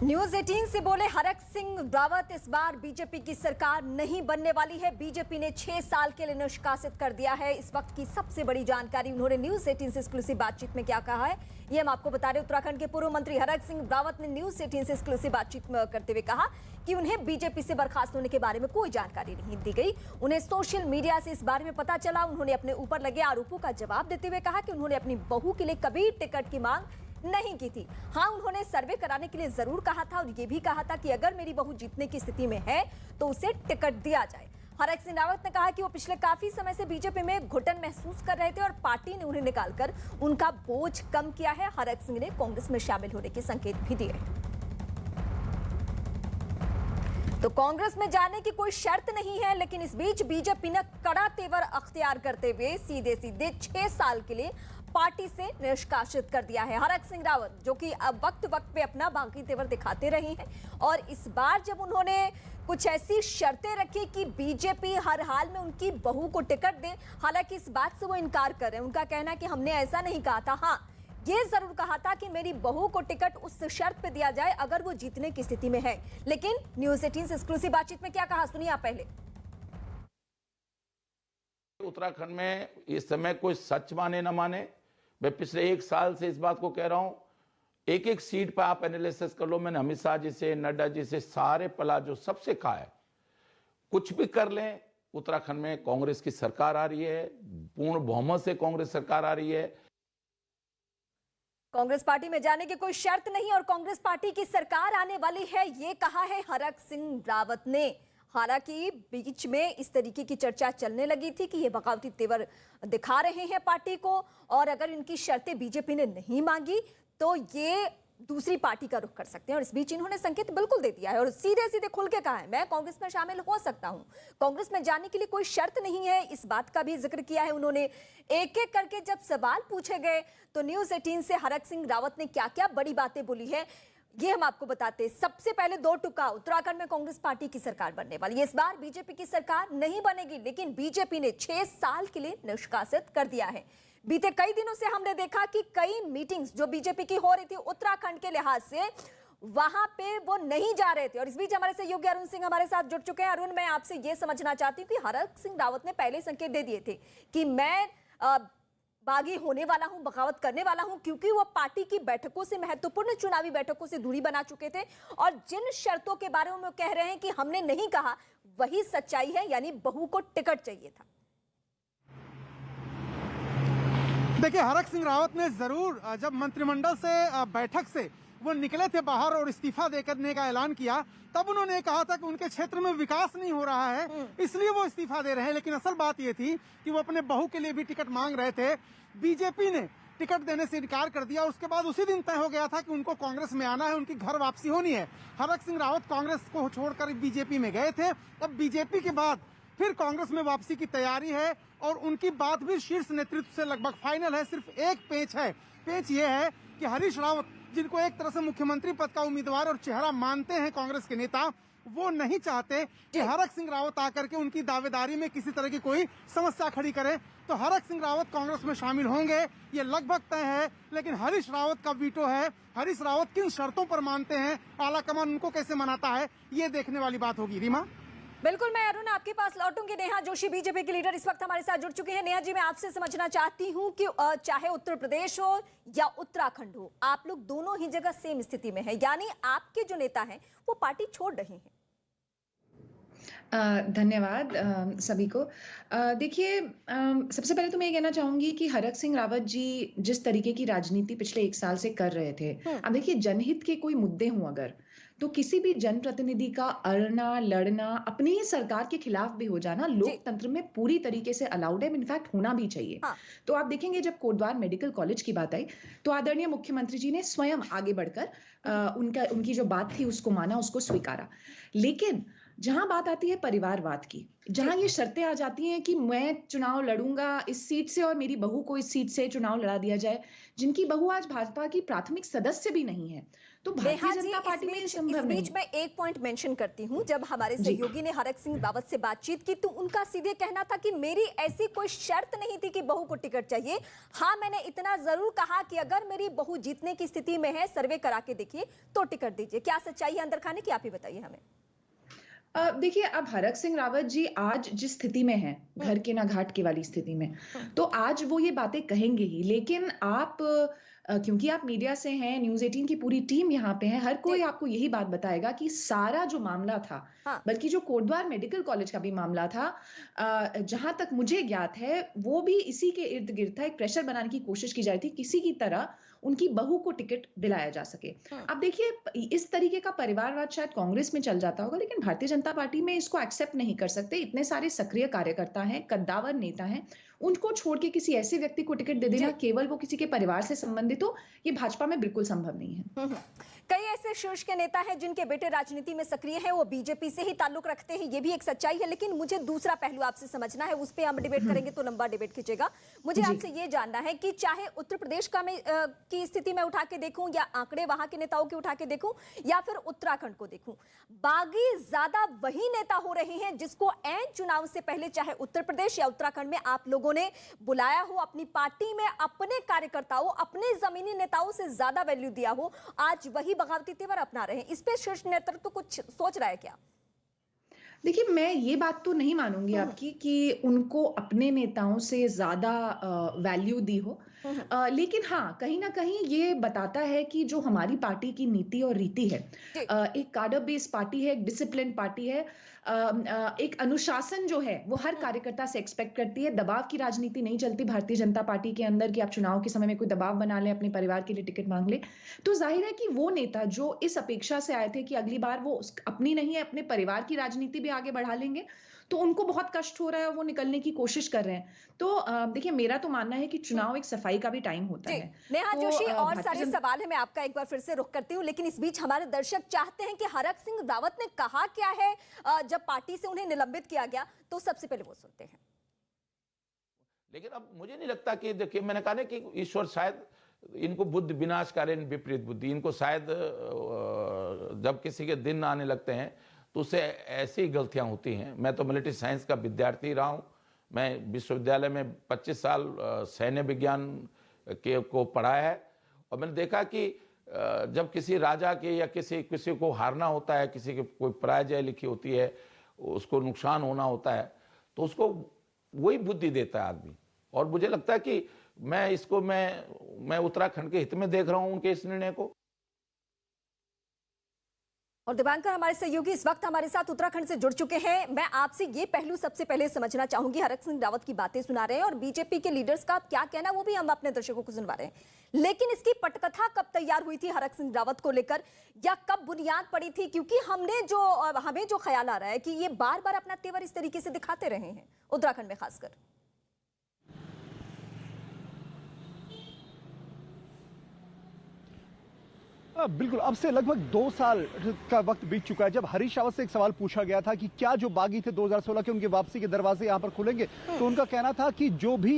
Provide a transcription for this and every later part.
News 18 से बोले हरक सिंह रावत, इस बार बीजेपी की सरकार नहीं बनने वाली है। बीजेपी ने 6 साल के लिए निष्कासित कर दिया है। इस वक्त की सबसे बड़ी जानकारी उन्होंने न्यूज 18 से एक्सक्लूसिव बातचीत में क्या कहा है, ये हम आपको बता रहे। उत्तराखंड के पूर्व मंत्री हरक सिंह रावत ने न्यूज 18 से एक्सक्लूसिव बातचीत करते हुए कहा कि उन्हें बीजेपी से बर्खास्त होने के बारे में कोई जानकारी नहीं दी गई। उन्हें सोशल मीडिया से इस बारे में पता चला। उन्होंने अपने ऊपर लगे आरोपों का जवाब देते हुए कहा कि उन्होंने अपनी बहू के लिए कभी टिकट की मांग नहीं की थी। हाँ, उन्होंने सर्वे कराने के लिए जरूर कहा था और ये भी कहा था कि अगर मेरी बहू जीतने की स्थिति में है तो उसे टिकट दिया जाए। हरक सिंह रावत ने कहा कि वो पिछले काफी समय से बीजेपी में घुटन महसूस कर रहे थे और पार्टी ने उन्हें निकालकर उनका बोझ कम किया है। हरक सिंह ने कांग्रेस में शामिल होने के संकेत भी दिए। तो कांग्रेस में जाने की कोई शर्त नहीं है, लेकिन इस बीच बीजेपी ने कड़ा तेवर अख्तियार करते हुए सीधे 6 साल के लिए पार्टी से निष्कासित कर दिया है। हरक सिंह रावत, जो कि अब वक्त वक्त पे अपना बाकी तेवर दिखाते रहे हैं, और इस बार जब उन्होंने कुछ ऐसी शर्तें रखी कि बीजेपी हर हाल में उनकी बहू को टिकट दे, हालांकि इस बात से वो इनकार कर रहे हैं। उनका कहना है कि हमने ऐसा नहीं कहा था। हाँ, ये जरूर कहा था कि मेरी बहू को टिकट उस शर्त पे दिया जाए अगर वो जीतने की स्थिति में है। लेकिन न्यूज 18 से एक्सक्लूसिव बातचीत में क्या कहा, सुनिए आप पहले। उत्तराखंड में इस समय कोई सच माने न माने, मैं पिछले 1 साल से इस बात को कह रहा हूं। एक एक सीट पर आप एनालिसिस कर लो। मैंने अमित शाह जी से, नड्डा जी से, सारे प्लाजो सबसे कहा है, कुछ भी कर लें, उत्तराखंड में कांग्रेस की सरकार आ रही है, पूर्ण बहुमत से कांग्रेस सरकार आ रही है। कांग्रेस पार्टी में जाने की कोई शर्त नहीं और कांग्रेस पार्टी की सरकार आने वाली है, ये कहा है हरक सिंह रावत ने। हालांकि बीच में इस तरीके की चर्चा चलने लगी थी कि ये बगावती तेवर दिखा रहे हैं पार्टी को, और अगर इनकी शर्तें बीजेपी ने नहीं मांगी तो ये दूसरी पार्टी का रुख कर सकते हैं। और इस बीच इन्होंने संकेत बिल्कुल दे दिया है और सीधे सीधे खुल के कहा है, मैं कांग्रेस में शामिल हो सकता हूं, कांग्रेस में जाने के लिए कोई शर्त नहीं है। इस बात का भी जिक्र किया है उन्होंने। एक एक करके जब सवाल पूछे गए तो न्यूज 18 से हरक सिंह रावत ने क्या क्या बड़ी बातें बोली है, ये हम आपको बताते हैं। सबसे पहले 2 टुका, उत्तराखंड में कांग्रेस पार्टी की सरकार बनने वाली है। इस बार बीजेपी की सरकार नहीं बनेगी, लेकिन बीजेपी ने 6 साल के लिए निष्कासित कर दिया है। बीते कई दिनों से हमने देखा कि कई मीटिंग्स जो बीजेपी की हो रही थी उत्तराखंड के लिहाज से, वहां पे वो नहीं जा रहे थे। और इस बीच हमारे सहयोगी अरुण सिंह हमारे साथ जुड़ चुके हैं। अरुण, मैं आपसे ये समझना चाहती हूँ कि हरक सिंह रावत ने पहले संकेत दे दिए थे कि मैं बागी होने वाला हूं, बगावत करने वाला हूं, क्योंकि वो पार्टी की बैठकों से, महत्वपूर्ण चुनावी बैठकों से दूरी बना चुके थे और जिन शर्तों के बारे में कह रहे हैं कि हमने नहीं कहा, वही सच्चाई है, यानी बहू को टिकट चाहिए था। देखिए, हरक सिंह रावत ने जरूर जब मंत्रिमंडल से बैठक से वो निकले थे बाहर और इस्तीफा देने का ऐलान किया, तब उन्होंने कहा था कि उनके क्षेत्र में विकास नहीं हो रहा है, इसलिए वो इस्तीफा दे रहे हैं। लेकिन असल बात ये थी कि वो अपने बहू के लिए भी टिकट मांग रहे थे। बीजेपी ने टिकट देने से इनकार कर दिया। उसके बाद उसी दिन तय हो गया था कि उनको कांग्रेस में आना है, उनकी घर वापसी होनी है। हरक सिंह रावत कांग्रेस को छोड़कर बीजेपी में गए थे। अब बीजेपी के बाद फिर कांग्रेस में वापसी की तैयारी है और उनकी बात भी शीर्ष नेतृत्व से लगभग फाइनल है। सिर्फ एक पेच है, पेच ये है कि हरीश रावत, जिनको एक तरह से मुख्यमंत्री पद का उम्मीदवार और चेहरा मानते हैं कांग्रेस के नेता, वो नहीं चाहते कि हरक सिंह रावत आकर के उनकी दावेदारी में किसी तरह की कोई समस्या खड़ी करे। तो हरक सिंह रावत कांग्रेस में शामिल होंगे, ये लगभग तय है। लेकिन हरीश रावत का वीटो है। हरीश रावत किन शर्तों पर मानते हैं, आलाकमान उनको कैसे मनाता है, ये देखने वाली बात होगी। रीमा, बिल्कुल, मैं अरुण आपके पास लौटूंगी। नेहा जोशी बीजेपी की लीडर इस वक्त हमारे साथ जुड़ चुके हैं। नेहा जी, मैं आपसे समझना चाहती हूं कि चाहे उत्तर प्रदेश हो या उत्तराखंड हो, आप लोग दोनों ही जगह सेम स्थिति में है, यानी आपके जो नेता हैं वो पार्टी छोड़ रहे हैं। धन्यवाद सभी को। देखिए, सबसे पहले तो मैं ये कहना चाहूंगी कि हरक सिंह रावत जी जिस तरीके की राजनीति पिछले 1 साल से कर रहे थे, अब देखिए, जनहित के कोई मुद्दे हों अगर, तो किसी भी जनप्रतिनिधि का अड़ना लड़ना, अपनी ही सरकार के खिलाफ भी हो जाना लोकतंत्र में पूरी तरीके से अलाउड है, इनफैक्ट होना भी चाहिए। तो आप देखेंगे, जब कोटद्वार मेडिकल कॉलेज की बात आई तो आदरणीय मुख्यमंत्री जी ने स्वयं आगे बढ़कर उनकी जो बात थी उसको माना, उसको स्वीकारा। लेकिन जहां बात आती है परिवारवाद की, जहां ये शर्तें आ जाती हैं कि मैं चुनाव लड़ूंगा इस सीट से और मेरी बहू को इस सीट से चुनाव लड़ा दिया जाए, जिनकी बहू आज भाजपा की प्राथमिक सदस्य भी नहीं है, तो नेहा भारतीय जी, जनता पार्टी में ये इस संभव नहीं बीच में एक पॉइंट मेंशन करती हूं। जब हमारे जी। सहयोगी ने हरक सिंह रावत से बातचीत की तो उनका सीधे कहना था कि मेरी ऐसी कोई शर्त नहीं थी कि बहू को टिकट चाहिए। हाँ, मैंने इतना जरूर कहा कि अगर मेरी बहू जीतने की स्थिति में है, सर्वे करा के देखिए तो टिकट दीजिए। क्या सच्चाई है अंदर खाने की, आप ही बताइए हमें। देखिए, अब हरक सिंह रावत जी आज जिस स्थिति में हैं, घर के ना घाट के वाली स्थिति में, तो आज वो ये बातें कहेंगे ही। लेकिन आप क्योंकि आप मीडिया से हैं, न्यूज़ 18 की पूरी टीम यहाँ पे है, हर कोई आपको यही बात बताएगा कि सारा जो मामला था, हाँ। बल्कि जो कोटद्वार मेडिकल कॉलेज का भी मामला था, जहाँ तक मुझे ज्ञात है, वो भी इसी के इर्द-गिर्द था। एक प्रेशर बनाने की कोशिश की जा रही थी, किसी की तरह उनकी बहू को टिकट दिलाया जा सके। अब देखिए, इस तरीके का परिवारवाद शायद कांग्रेस में चल जाता होगा, लेकिन भारतीय जनता पार्टी में इसको एक्सेप्ट नहीं कर सकते। इतने सारे सक्रिय कार्यकर्ता हैं, कद्दावर नेता हैं, उनको छोड़ के किसी ऐसे व्यक्ति को टिकट दे देना, केवल वो किसी के परिवार से संबंधित हो, ये भाजपा में बिल्कुल संभव नहीं है। कई ऐसे शीर्ष के नेता हैं जिनके बेटे राजनीति में सक्रिय हैं, वो बीजेपी से ही ताल्लुक रखते हैं, ये भी एक सच्चाई है। लेकिन मुझे दूसरा पहलू आपसे समझना है, उस पे हम डिबेट करेंगे तो लंबा डिबेट खींचेगा। मुझे आपसे ये जानना है कि चाहे उत्तर प्रदेश का की स्थिति में उठा के देखूं, या आंकड़े वहां के नेताओं की उठा के देखूं, या फिर उत्तराखंड को देखूं, बागी ज्यादा वही नेता हो रहे हैं जिसको ऐन चुनाव से पहले चाहे उत्तर प्रदेश या उत्तराखंड में आप लोगों ने बुलाया हो, अपनी पार्टी में अपने कार्यकर्ताओं, अपने जमीनी नेताओं से ज्यादा वैल्यू दिया हो, आज वही बगावती तेवर अपना रहे हैं। इस पे शीर्ष नेतृत्व तो कुछ सोच रहा है क्या? देखिए, मैं ये बात तो नहीं मानूंगी आपकी कि उनको अपने नेताओं से ज्यादा वैल्यू दी हो। लेकिन हाँ, कहीं ना कहीं ये बताता है कि जो हमारी पार्टी की नीति और रीति है, एक कार्डर बेस्ड पार्टी है, एक डिसिप्लिन पार्टी है, एक अनुशासन जो है वो हर कार्यकर्ता से एक्सपेक्ट करती है। दबाव की राजनीति नहीं चलती भारतीय जनता पार्टी के अंदर कि आप चुनाव के समय में कोई दबाव बना लें, अपने परिवार के लिए टिकट मांग ले। तो जाहिर है कि वो नेता जो इस अपेक्षा से आए थे कि अगली बार वो अपनी नहीं है, अपने परिवार की राजनीति भी आगे बढ़ा लेंगे, तो उनको बहुत कष्ट हो रहा है और वो निकलने की कोशिश कर रहे हैं। तो देखिए, मेरा तो मानना है कि चुनाव एक सफाई का भी टाइम होता है। नेहा तो, जोशी, और सारे सवाल है, मैं आपका एक बार फिर से रुख करती हूँ, लेकिन इस बीच हमारे दर्शक चाहते हैं कि हरक सिंह रावत ने कहा क्या है जब पार्टी से उन्हें निलंबित किया गया, तो सबसे पहले वो सुनते हैं। लेकिन अब मुझे नहीं लगता कि, देखिए मैंने कहा ना कि ईश्वर शायद इनको बुद्ध विनाशकारी विपरीत बुद्धि, इनको शायद जब किसी के दिन आने लगते हैं तो उससे ऐसी गलतियां होती हैं। मैं तो मिलिट्री साइंस का विद्यार्थी रहा हूं, मैं विश्वविद्यालय में 25 साल सैन्य विज्ञान को पढ़ाया है, और मैंने देखा कि जब किसी राजा के या किसी को हारना होता है, किसी की कोई पराजय लिखी होती है, उसको नुकसान होना होता है, तो उसको वही बुद्धि देता है आदमी। और मुझे लगता है कि मैं उत्तराखंड के हित में देख रहा हूं उनके इस निर्णय को। और दिवांकर हमारे सहयोगी इस वक्त हमारे साथ उत्तराखंड से जुड़ चुके हैं। मैं आपसे ये पहलू सबसे पहले समझना चाहूंगी, हरक सिंह रावत की बातें सुना रहे हैं और बीजेपी के लीडर्स का क्या कहना वो भी हम अपने दर्शकों को सुनवा रहे हैं, लेकिन इसकी पटकथा कब तैयार हुई थी हरक सिंह रावत को लेकर, या कब बुनियाद पड़ी थी? क्योंकि हमें जो ख्याल आ रहा है कि ये बार बार अपना तेवर इस तरीके से दिखाते रहे हैं उत्तराखंड में खासकर। बिल्कुल, अब से लगभग 2 साल का वक्त बीत चुका है जब हरीश रावत से एक सवाल पूछा गया था कि क्या जो बागी थे 2016 के उनके वापसी के दरवाजे यहां पर खुलेंगे, तो उनका कहना था कि जो भी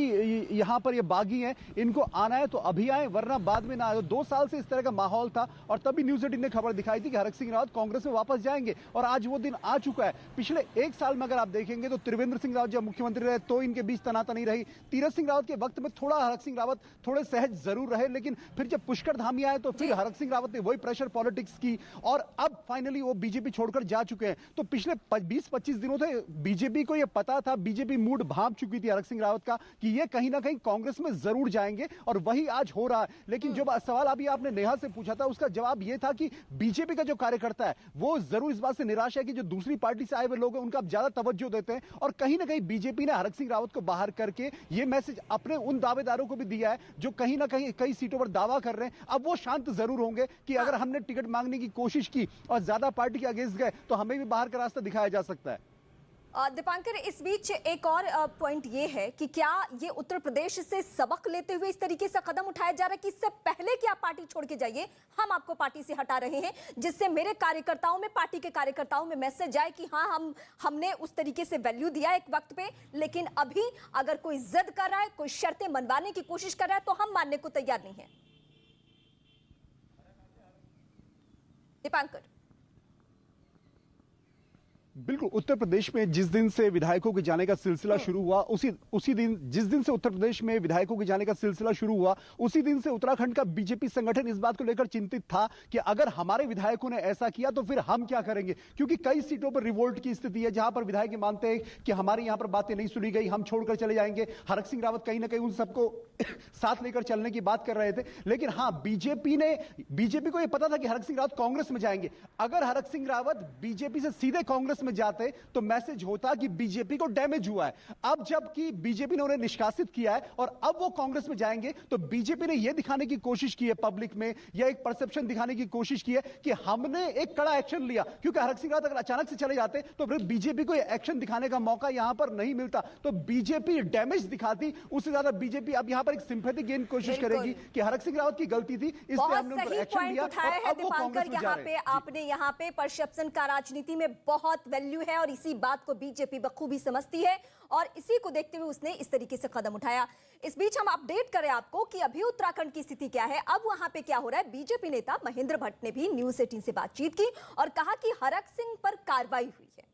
यहां पर ये बागी हैं इनको आना है तो अभी आए, वरना बाद में ना आए। 2 साल से इस तरह का माहौल था और तभी न्यूज़ 18 ने खबर दिखाई थी कि हरक सिंह रावत कांग्रेस में वापस जाएंगे, और आज वो दिन आ चुका है। पिछले 1 साल में अगर आप देखेंगे तो त्रिवेंद्र सिंह रावत जब मुख्यमंत्री रहे तो इनके बीच तनातनी रही। तीरथ सिंह रावत के वक्त में थोड़ा हरक सिंह रावत थोड़े सहज जरूर रहे, लेकिन फिर जब पुष्कर धामी आए तो फिर हरक सिंह रावत ने वही प्रेशर पॉलिटिक्स की, और अब फाइनली वो बीजेपी छोड़कर जा चुके हैं। तो पिछले 20-25 दिनों से बीजेपी को ये पता था, बीजेपी मूड भांप चुकी थी हरक सिंह रावत का कि ये कहीं ना कहीं कांग्रेस में जरूर जाएंगे, और वही आज हो रहा है। लेकिन जो सवाल अभी आपने नेहा से पूछा था उसका जवाब ये था कि बीजेपी का जो कार्यकर्ता है वो जरूर इस बात से निराश है कि जो दूसरी पार्टी से आए हुए लोग हैं उनका ज्यादा तवज्जो देते हैं, और कहीं ना कहीं बीजेपी ने हरक सिंह रावत को बाहर करके ये मैसेज अपने उन दावेदारों को भी दिया है जो कहीं ना कहीं कई सीटों पर दावा कर रहे हैं। अब वो शांत जरूर होंगे कि अगर हमने टिकट मांगने की कोशिश की और ज्यादा पार्टी के अगेंस्ट गए तो हमें भी बाहर का रास्ता दिखाया जा सकता है। दीपांकर, इस बीच एक और पॉइंट ये है कि क्या ये उत्तर प्रदेश से सबक लेते हुए इस तरीके से कदम उठाया जा रहा है कि इससे पहले कि आप पार्टी छोड़ के जाइए, हम आपको पार्टी से हटा रहे हैं, जिससे मेरे कार्यकर्ताओं में, पार्टी के कार्यकर्ताओं में मैसेज आए कि हाँ, हमने उस तरीके से वैल्यू दिया एक वक्त पे, लेकिन अभी अगर कोई जिद कर रहा है, कोई शर्तें मनवाने की कोशिश कर रहा है, तो हम मानने को तैयार नहीं है। दीपांकर, बिल्कुल, उत्तर प्रदेश में जिस दिन से विधायकों के जाने का सिलसिला शुरू हुआ, उसी दिन, जिस दिन से उत्तर प्रदेश में विधायकों के जाने का सिलसिला शुरू हुआ, उसी दिन से उत्तराखंड का बीजेपी संगठन इस बात को लेकर चिंतित था कि अगर हमारे विधायकों ने ऐसा किया तो फिर हम क्या करेंगे, क्योंकि कई सीटों पर रिवोल्ट की स्थिति है, जहां पर विधायक मानते हैं कि हमारी यहां पर बातें नहीं सुनी गई, हम छोड़कर चले जाएंगे। हरक सिंह रावत कहीं ना कहीं उन सबको साथ लेकर चलने की बात कर रहे थे। लेकिन हां, बीजेपी को यह पता था कि हरक सिंह रावत कांग्रेस में जाएंगे। अगर हरक सिंह रावत बीजेपी से सीधे कांग्रेस में जाते तो मैसेज होता कि बीजेपी को डैमेज हुआ है। अब जबकि बीजेपी ने उन्हें निष्कासित किया है और अब वो कांग्रेस में जाएंगे, तो बीजेपी ने यह दिखाने की कोशिश की है पब्लिक में, या एक परसेप्शन दिखाने की कोशिश की है कि हमने एक कड़ा एक्शन लिया। क्योंकि हरक सिंह रावत अगर अचानक से चले जाते तो फिर बीजेपी को एक्शन दिखाने का मौका यहां पर नहीं मिलता, तो बीजेपी डैमेज दिखाती। उससे ज्यादा बीजेपी अब यहां पर एक सिंपैथी गेन कोशिश करेगी कि हरक सिंह रावत की गलती थी, इसलिए हमने उन पर एक्शन लिया। और अब वो कांग्रेस में जा रहे हैं। आपने यहाँ पे परसेप्शन का राजनीति में बहुत वैल्यू है और इसी बात को बीजेपी बखूबी समझती है और इसी को देखते हुए उसने इस तरीके से कदम उठाया। इस बीच हम अपडेट करें आपको कि अभी उत्तराखंड की स्थिति क्या है, अब वहां पे क्या हो रहा है। बीजेपी नेता महेंद्र भट्ट ने भी न्यूज़ 18 से बातचीत की और कहा कि हरक सिंह पर कार्रवाई हुई है।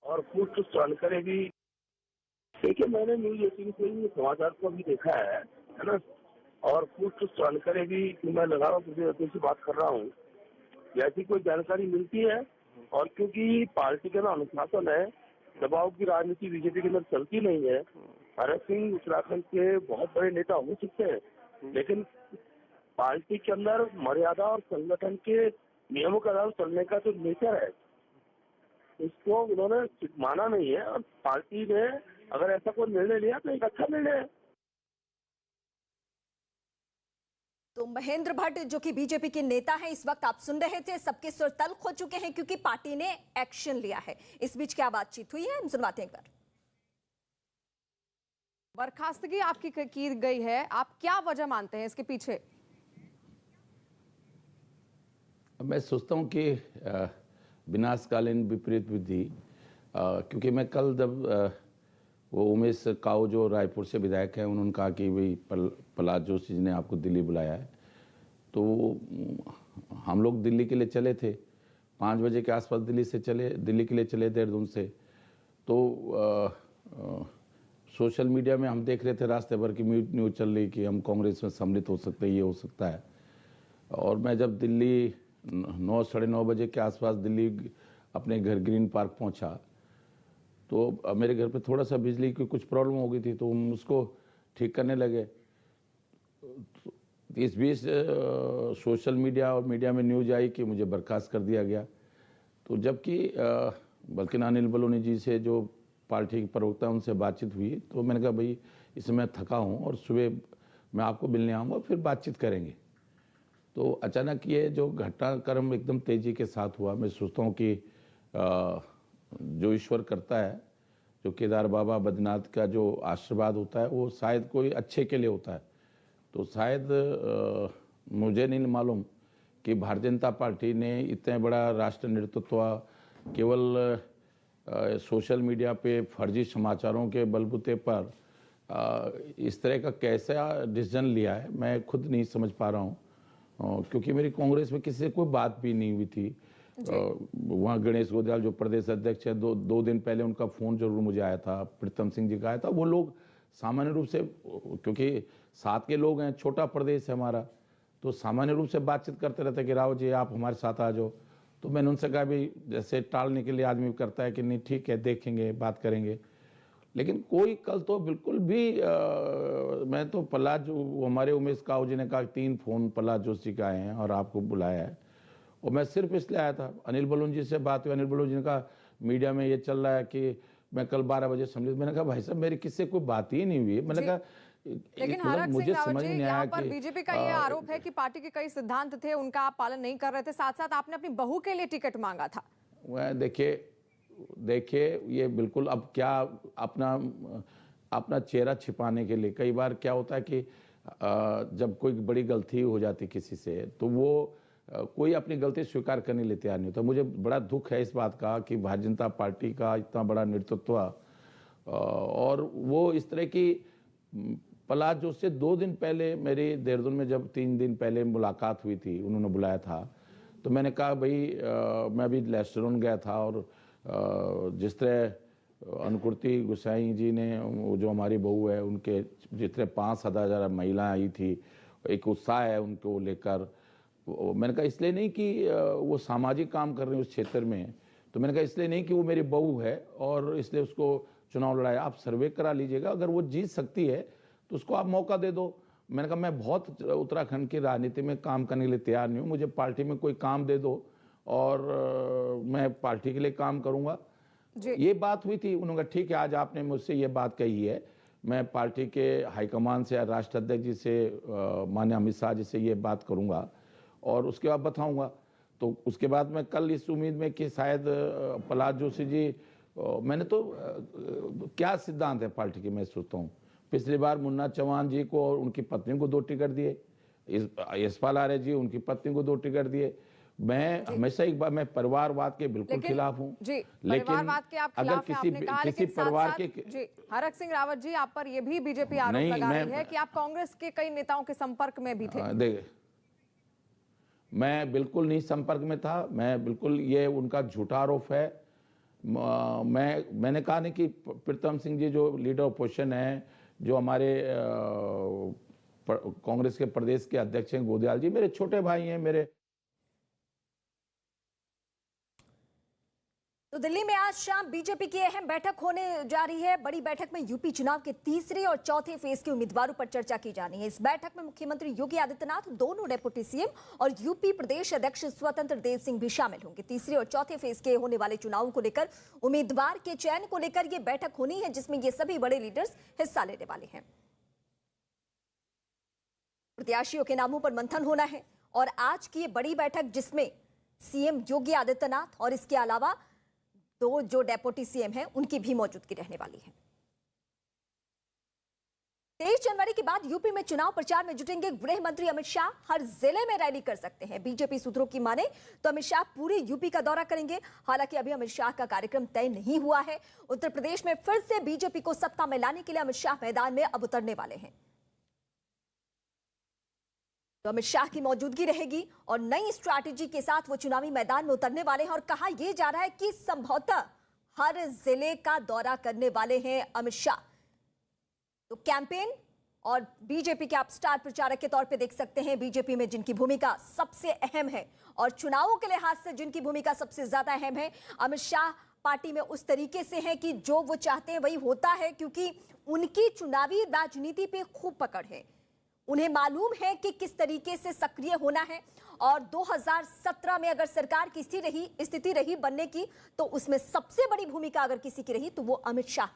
और कुछ जानकारी भी देखिए, मैंने न्यूज 18 से ही समाचार को भी देखा है ना, और कुछ जानकारी भी मैं लगा रहा हूँ, से बात कर रहा हूँ, जैसी कोई जानकारी मिलती है। और क्योंकि पार्टी का ना अनुशासन है, दबाव की राजनीति बीजेपी के अंदर चलती नहीं है। हरक सिंह उत्तराखंड के बहुत बड़े नेता हो सकते हैं, लेकिन पार्टी के अंदर मर्यादा और संगठन के नियमों के आधार चलने का जो नेचर है, इसको उन्होंने माना नहीं है। और पार्टी ने अगर ऐसा कोई निर्णय लिया तो एक अच्छा निर्णय है। तो महेंद्र भट्ट जो कि बीजेपी के नेता हैं, इस वक्त आप सुन रहे थे, सबके सुर तल्ख हो चुके हैं क्योंकि पार्टी ने एक्शन लिया है। इस बीच क्या बातचीत हुई है, हम सुनवाते हैं एक बार। बर्खास्तगी आपकी की गई है, आप क्या वजह मानते हैं इसके पीछे? मैं सोचता हूं कि विनाशकालीन विपरीत बुद्धि, क्योंकि मैं कल जब वो उमेश काऊ जो रायपुर से विधायक हैं, उन्होंने कहा कि भाई प्रहलाद जोशी जी ने आपको दिल्ली बुलाया है, तो हम लोग दिल्ली के लिए चले थे, 5 बजे के आसपास दिल्ली के लिए चले देहरादून से। तो सोशल मीडिया में हम देख रहे थे रास्ते भर की न्यूज़ चल रही कि हम कांग्रेस में सम्मिलित हो सकते हैं, ये हो सकता है। और मैं जब दिल्ली 9 साढ़े 9 बजे के आसपास दिल्ली अपने घर ग्रीन पार्क पहुंचा, तो मेरे घर पे थोड़ा सा बिजली की कुछ प्रॉब्लम हो गई थी, तो हम उसको ठीक करने लगे। इस बीच सोशल मीडिया और मीडिया में न्यूज़ आई कि मुझे बर्खास्त कर दिया गया। तो जबकि बल्कि अनिल बलूनी जी से जो पार्टी के प्रवक्ता उनसे बातचीत हुई, तो मैंने कहा भाई इसमें मैं थका हूँ और सुबह मैं आपको मिलने आऊँगा, फिर बातचीत करेंगे। तो अचानक ये जो घटनाक्रम एकदम तेजी के साथ हुआ। मैं सोचता हूँ कि जो ईश्वर करता है, जो केदार बाबा बद्रीनाथ का जो आशीर्वाद होता है, वो शायद कोई अच्छे के लिए होता है। तो शायद मुझे नहीं मालूम कि भारतीय जनता पार्टी ने इतने बड़ा राष्ट्र नेतृत्व केवल सोशल मीडिया पे फर्जी समाचारों के बलबूते पर इस तरह का कैसा डिसीजन लिया है, मैं खुद नहीं समझ पा रहा हूँ। क्योंकि मेरी कांग्रेस में किसी से कोई बात भी नहीं हुई थी। वहाँ गणेश गोयल जो प्रदेश अध्यक्ष है, दो दिन पहले उनका फ़ोन जरूर मुझे आया था, प्रीतम सिंह जी का आया था। वो लोग सामान्य रूप से, क्योंकि साथ के लोग हैं, छोटा प्रदेश है हमारा, तो सामान्य रूप से बातचीत करते रहते कि राव जी आप हमारे साथ आ जाओ। तो मैंने उनसे कहा भी, जैसे टालने के लिए आदमी करता है कि नहीं ठीक है देखेंगे बात करेंगे, लेकिन कोई कल तो बिल्कुल भी मैं तो प्रहलाद जो हमारे उमेश काऊ जी ने कहा 3 फोन प्रहलाद जोशी के आए हैं और आपको बुलाया है, और मैं सिर्फ इसलिए आया था। अनिल बलून जी से बात हुई, अनिल बलून जी ने कहा मीडिया में ये चल रहा है कि मैं कल 12 बजे सम्मिलित। मैंने कहा भाई साहब मेरी किससे कोई बात ही नहीं हुई। मैंने कहा लेकिन हरक सिंह रावत जी, यहाँ पर बीजेपी का ये आरोप है कि पार्टी के कई सिद्धांत थे उनका आप पालन नहीं कर रहे थे, साथ साथ आपने अपनी बहू के लिए टिकट मांगा था। वह देखिए ये बिल्कुल अब क्या अपना चेहरा छिपाने के लिए, कई बार क्या होता है कि जब कोई बड़ी गलती हो जाती किसी से तो वो कोई अपनी गलती स्वीकार करने के लिए तैयार नहीं होता। मुझे बड़ा दुख है इस बात का कि भारतीय जनता पार्टी का इतना बड़ा नेतृत्व और वो इस तरह की प्रहलाद जोशी से 2 दिन पहले मेरी देहरादून में जब 3 दिन पहले मुलाकात हुई थी, उन्होंने बुलाया था, तो मैंने कहा भाई मैं भी रेस्टोरेंट गया था और जिस तरह अनुकृति गोसाई जी ने, जो हमारी बहू है, उनके जितने 5,000 महिलाएं आई थी, एक उत्साह है उनको लेकर। मैंने कहा इसलिए नहीं कि वो सामाजिक काम कर रहे हैं उस क्षेत्र में, तो मैंने कहा इसलिए नहीं कि वो मेरी बहू है और इसलिए उसको चुनाव लड़ाया। आप सर्वे करा लीजिएगा, अगर वो जीत सकती है तो उसको आप मौका दे दो। मैंने कहा मैं बहुत उत्तराखंड की राजनीति में काम करने के लिए तैयार नहीं हूँ, मुझे पार्टी में कोई काम दे दो और मैं पार्टी के लिए काम करूँगा। ये बात हुई थी। उन्होंने कहा ठीक है, आज आपने मुझसे ये बात कही है, मैं पार्टी के हाईकमान से, राष्ट्र अध्यक्ष जी से, माननीय अमित शाह जी से ये बात करूँगा और उसके बाद बताऊँगा। तो उसके बाद मैं कल इस उम्मीद में कि शायद प्रहलाद जोशी जी, मैंने तो क्या सिद्धांत है पार्टी के, मैं सोचता हूँ पिछली बार मुन्ना चौहान जी को और उनकी पत्नी को 2 टिकट दिए, यशपाल आर्य जी उनकी पत्नी को 2 टिकट दिए। मैं हमेशा एक बार मैं परिवारवाद के बिल्कुल खिलाफ हूँ, लेकिन के आप अगर किसी परिवार के जी हरक सिंह रावत जी, आप पर ये भी बीजेपी आरोप लगा रही है कि आप कांग्रेस के कई नेताओं के संपर्क में भी थे। देखिए मैं बिल्कुल नहीं संपर्क में था, मैं बिल्कुल, ये उनका झूठा आरोप है। मैंने कहा नहीं कि प्रीतम सिंह जी जो लीडर ऑपोजिशन है, जो हमारे कांग्रेस के प्रदेश के अध्यक्ष हैं गोदयाल जी, मेरे छोटे भाई हैं मेरे। तो दिल्ली में आज शाम बीजेपी की अहम बैठक होने जा रही है। बड़ी बैठक में यूपी चुनाव के 3रे और 4थे फेज के उम्मीदवारों पर चर्चा की जानी है। इस बैठक में मुख्यमंत्री योगी आदित्यनाथ, दोनों डेप्यूटी सीएम और यूपी प्रदेश अध्यक्ष स्वतंत्र देव सिंह भी शामिल होंगे। 3रे और 4थे फेज के होने वाले चुनावों को लेकर उम्मीदवार के चयन को लेकर यह बैठक होनी है, जिसमें ये सभी बड़े लीडर्स हिस्सा लेने वाले हैं। प्रत्याशियों के नामों पर मंथन होना है और आज की ये बड़ी बैठक, जिसमें सीएम योगी आदित्यनाथ और इसके अलावा 2 जो डेप्यूटी सीएम हैं उनकी भी मौजूदगी रहने वाली है। 23 जनवरी के बाद यूपी में चुनाव प्रचार में जुटेंगे गृह मंत्री अमित शाह। हर जिले में रैली कर सकते हैं। बीजेपी सूत्रों की माने तो अमित शाह पूरे यूपी का दौरा करेंगे। हालांकि अभी अमित शाह का कार्यक्रम तय नहीं हुआ है। उत्तर प्रदेश में फिर से बीजेपी को सत्ता में लाने के लिए अमित शाह मैदान में अब उतरने वाले हैं। तो अमित शाह की मौजूदगी रहेगी और नई स्ट्रैटेजी के साथ वो चुनावी मैदान में उतरने वाले हैं और कहा यह जा रहा है कि संभवतः हर जिले का दौरा करने वाले हैं अमित शाह। तो कैंपेन और बीजेपी के आप स्टार प्रचारक के तौर पे देख सकते हैं, बीजेपी में जिनकी भूमिका सबसे अहम है और चुनावों के लिहाज से जिनकी भूमिका सबसे ज्यादा अहम है, अमित शाह पार्टी में उस तरीके से हैं कि जो वो चाहते हैं वही होता है, क्योंकि उनकी चुनावी राजनीति पे खूब पकड़ है। उन्हें मालूम है कि किस तरीके से सक्रिय होना है और 2017 में अगर सरकार की स्थिति रही बनने की, तो उसमें सबसे बड़ी भूमिका अगर किसी की रही तो वो अमित शाह